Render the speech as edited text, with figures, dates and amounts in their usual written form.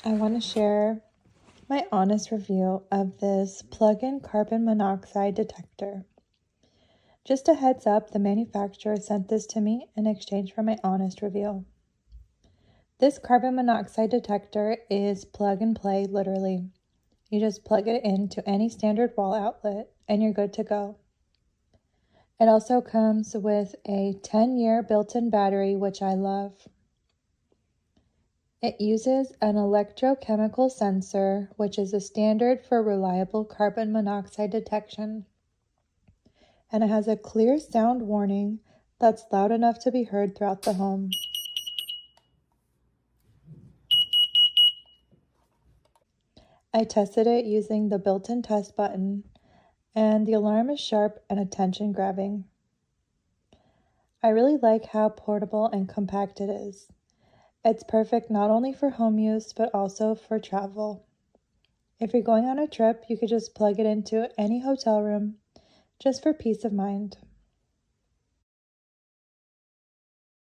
I want to share my honest review of this plug-in carbon monoxide detector. Just a heads up, the manufacturer sent this to me in exchange for my honest review. This carbon monoxide detector is plug and play, literally. You just plug it into any standard wall outlet and you're good to go. It also comes with a 10-year built-in battery, which I love. It uses an electrochemical sensor, which is a standard for reliable carbon monoxide detection. And it has a clear sound warning that's loud enough to be heard throughout the home. I tested it using the built-in test button, and the alarm is sharp and attention-grabbing. I really like how portable and compact it is. It's perfect not only for home use, but also for travel. If you're going on a trip, you could just plug it into any hotel room, just for peace of mind.